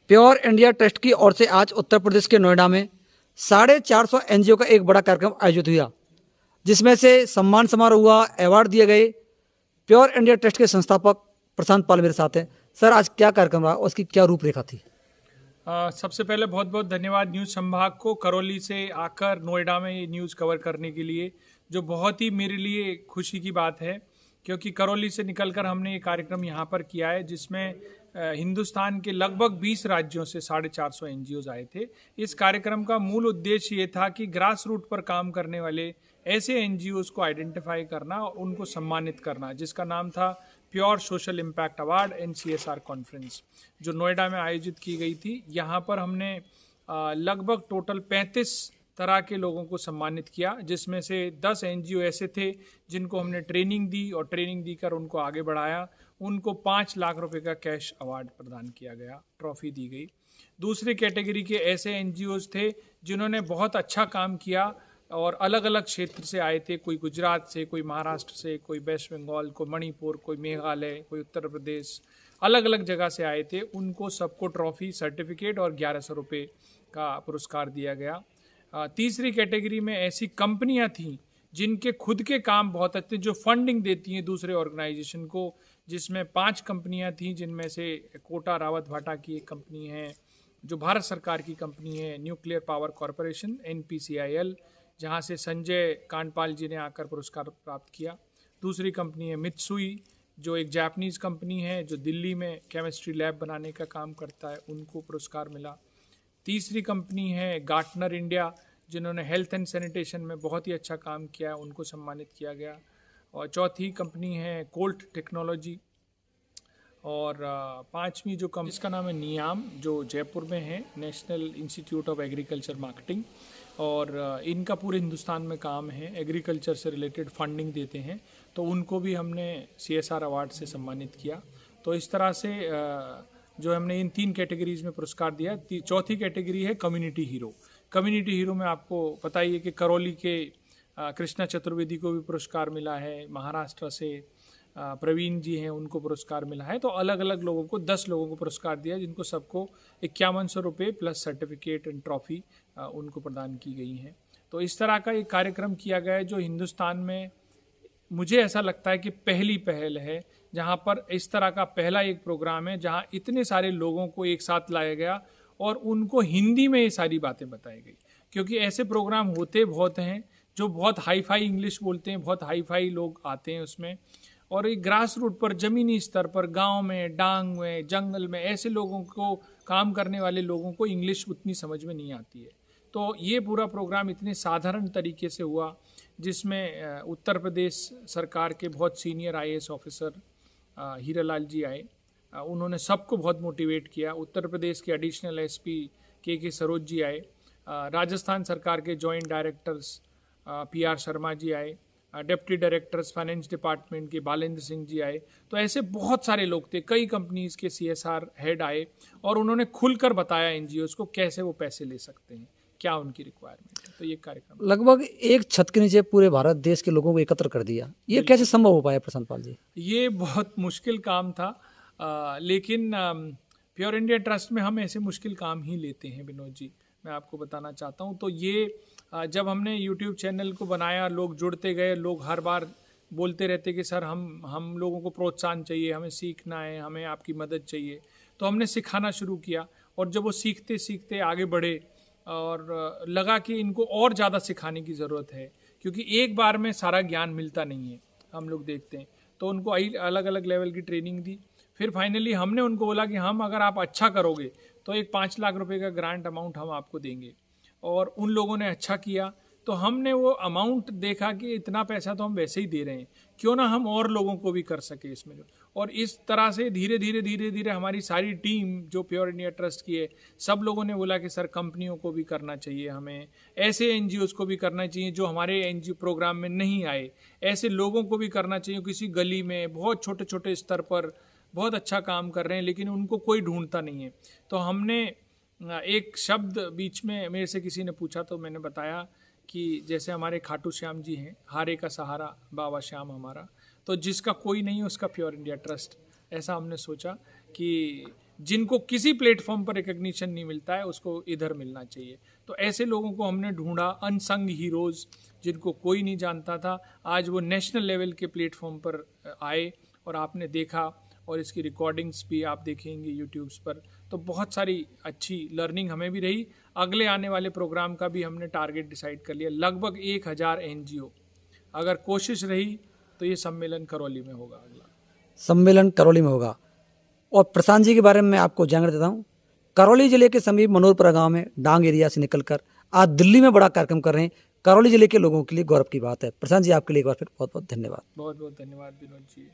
Pure India trust की ओर से आज उत्तर प्रदेश के नोएडा में 450 एनजीओ का एक बड़ा कार्यक्रम आयोजित हुआ, जिसमें से सम्मान समारोह हुआ, अवार्ड दिए गए। प्योर इंडिया ट्रस्ट के संस्थापक प्रशांत पाल मेरे साथ हैं। सर, आज क्या कार्यक्रम रहा और उसकी क्या रूपरेखा थी? सबसे पहले बहुत बहुत धन्यवाद न्यूज़ संभाग को, करौली से आकर नोएडा में ये न्यूज़ कवर करने के लिए, जो बहुत ही मेरे लिए खुशी की बात है, क्योंकि करौली से निकलकर हमने ये कार्यक्रम यहाँ पर किया है, जिसमें हिंदुस्तान के लगभग 20 राज्यों से 450 एनजीओज आए थे। इस कार्यक्रम का मूल उद्देश्य ये था कि ग्रास रूट पर काम करने वाले ऐसे एनजीओज को आइडेंटिफाई करना और उनको सम्मानित करना, जिसका नाम था pure social impact award and CSR conference, जो नोएडा में आयोजित की गई थी। यहाँ पर हमने लगभग टोटल 35 तरह के लोगों को सम्मानित किया, जिसमें से 10 एनजीओ ऐसे थे जिनको हमने ट्रेनिंग दी और ट्रेनिंग देकर उनको आगे बढ़ाया। उनको 5 लाख रुपए का कैश अवार्ड प्रदान किया गया, ट्रॉफी दी गई। दूसरी कैटेगरी के ऐसे एनजीओज थे जिन्होंने बहुत अच्छा काम किया और अलग अलग क्षेत्र से आए थे, कोई गुजरात से, कोई महाराष्ट्र से, कोई वेस्ट बंगाल, कोई मणिपुर, कोई मेघालय, कोई उत्तर प्रदेश, अलग अलग जगह से आए थे। उनको सबको ट्रॉफी, सर्टिफिकेट और 1100 रुपये का पुरस्कार दिया गया। तीसरी कैटेगरी में ऐसी कंपनियां थीं जिनके खुद के काम बहुत अच्छे, जो फंडिंग देती हैं दूसरे ऑर्गेनाइजेशन को, जिसमें 5 कंपनियां थीं, जिनमें से कोटा रावत भाटा की एक कंपनी है जो भारत सरकार की कंपनी है, न्यूक्लियर पावर कॉरपोरेशन NPCIL, जहां से संजय कांडपाल जी ने आकर पुरस्कार प्राप्त किया। दूसरी कंपनी है मित्सुई, जो एक जापानीज़ कंपनी है जो दिल्ली में केमिस्ट्री लैब बनाने का काम करता है, उनको पुरस्कार मिला। तीसरी कंपनी है गार्टनर इंडिया, जिन्होंने हेल्थ एंड सैनिटेशन में बहुत ही अच्छा काम किया, उनको सम्मानित किया गया। और चौथी कंपनी है कोल्ट टेक्नोलॉजी। और पांचवी जो कंपनी, इसका नाम है नियाम, जो जयपुर में है, national institute of agriculture marketing, और इनका पूरे हिंदुस्तान में काम है, एग्रीकल्चर से रिलेटेड फंडिंग देते हैं, तो उनको भी हमने CSR अवार्ड से सम्मानित किया। तो इस तरह से जो हमने इन 3 कैटेगरीज में पुरस्कार दिया। चौथी कैटेगरी है कम्युनिटी हीरो। कम्युनिटी हीरो में आपको पता ही है कि करौली के कृष्णा चतुर्वेदी को भी पुरस्कार मिला है, महाराष्ट्र से प्रवीण जी हैं, उनको पुरस्कार मिला है। तो अलग अलग लोगों को, 10 लोगों को पुरस्कार दिया, जिनको सबको 5100 रुपये प्लस सर्टिफिकेट एंड ट्रॉफी उनको प्रदान की गई हैं। तो इस तरह का एक कार्यक्रम किया गया है, जो हिंदुस्तान में मुझे ऐसा लगता है कि पहली पहल है, जहां पर इस तरह का पहला एक प्रोग्राम है जहां इतने सारे लोगों को एक साथ लाया गया और उनको हिंदी में ये सारी बातें बताई गई। क्योंकि ऐसे प्रोग्राम होते बहुत हैं जो बहुत हाई फाई इंग्लिश बोलते हैं, बहुत हाई फाई लोग आते हैं उसमें, और एक ग्रास रूट पर, ज़मीनी स्तर पर, गांव में, डांग में, जंगल में, ऐसे लोगों को, काम करने वाले लोगों को इंग्लिश उतनी समझ में नहीं आती है। तो ये पूरा प्रोग्राम इतने साधारण तरीके से हुआ, जिसमें उत्तर प्रदेश सरकार के बहुत सीनियर IAS ऑफिसर हीरालाल जी आए। उन्होंने सबको बहुत मोटिवेट किया। उत्तर प्रदेश के एडिशनल SP के सरोज जी आए। राजस्थान सरकार के joint directors PR Sharma ji आए। डिप्टी डायरेक्टर्स फाइनेंस डिपार्टमेंट के बालेंद्र सिंह जी आए। तो ऐसे बहुत सारे लोग थे, कई कंपनीज़ के CSR हेड आए, और उन्होंने खुलकर बताया NGOs को कैसे वो पैसे ले सकते हैं, क्या उनकी रिक्वायरमेंट है। तो ये कार्यक्रम लगभग एक छत के नीचे पूरे भारत देश के लोगों को एकत्र कर दिया। ये कैसे संभव हो पाया प्रशांत पाल जी? ये बहुत मुश्किल काम था, लेकिन प्योर इंडिया ट्रस्ट में हम ऐसे मुश्किल काम ही लेते हैं विनोद जी, मैं आपको बताना चाहता हूँ। तो ये जब हमने YouTube चैनल को बनाया, लोग जुड़ते गए, लोग हर बार बोलते रहते कि सर हम लोगों को प्रोत्साहन चाहिए, हमें सीखना है, हमें आपकी मदद चाहिए। तो हमने सिखाना शुरू किया, और जब वो सीखते सीखते आगे बढ़े और लगा कि इनको और ज़्यादा सिखाने की ज़रूरत है, क्योंकि एक बार में सारा ज्ञान मिलता नहीं है, हम लोग देखते हैं। तो उनको अलग अलग लेवल की ट्रेनिंग दी। फिर फाइनली हमने उनको बोला कि हम, अगर आप अच्छा करोगे तो एक 5 लाख रुपए का ग्रांट अमाउंट हम आपको देंगे। और उन लोगों ने अच्छा किया, तो हमने वो अमाउंट देखा कि इतना पैसा तो हम वैसे ही दे रहे हैं, क्यों ना हम और लोगों को भी कर सके इसमें। और इस तरह से धीरे धीरे हमारी सारी टीम जो प्योर इंडिया ट्रस्ट की है, सब लोगों ने बोला कि सर कंपनियों को भी करना चाहिए, हमें ऐसे NGOs को भी करना चाहिए जो हमारे NGO प्रोग्राम में नहीं आए, ऐसे लोगों को भी करना चाहिए, किसी गली में बहुत छोटे छोटे स्तर पर बहुत अच्छा काम कर रहे हैं, लेकिन उनको कोई ढूंढता नहीं है। तो हमने एक शब्द बीच में मेरे से किसी ने पूछा, तो मैंने बताया कि जैसे हमारे खाटू श्याम जी हैं, हारे का सहारा बाबा श्याम हमारा, तो जिसका कोई नहीं उसका प्योर इंडिया ट्रस्ट। ऐसा हमने सोचा कि जिनको किसी प्लेटफॉर्म पर रिकग्निशन नहीं मिलता है उसको इधर मिलना चाहिए। तो ऐसे लोगों को हमने ढूंढा, अनसंग हीरोज़ जिनको कोई नहीं जानता था, आज वो नेशनल लेवल के प्लेटफॉर्म पर आए और आपने देखा, और इसकी रिकॉर्डिंग्स भी आप देखेंगे यूट्यूब्स पर। तो बहुत सारी अच्छी लर्निंग हमें भी रही। अगले आने वाले प्रोग्राम का भी हमने टारगेट डिसाइड कर लिया, लगभग 1000 NGO। अगर कोशिश रही तो ये सम्मेलन करौली में होगा। अगला सम्मेलन करौली में होगा। और प्रशांत जी के बारे में मैं आपको जानकारी देता हूँ, करौली जिले के समीप मनोरपुरा गांव में डांग एरिया से निकलकर आज दिल्ली में बड़ा कार्यक्रम कर रहे हैं। करौली जिले के लोगों के लिए गौरव की बात है। प्रशांत जी, आपके लिए एक बार फिर बहुत बहुत धन्यवाद। बहुत बहुत धन्यवाद विनोद जी।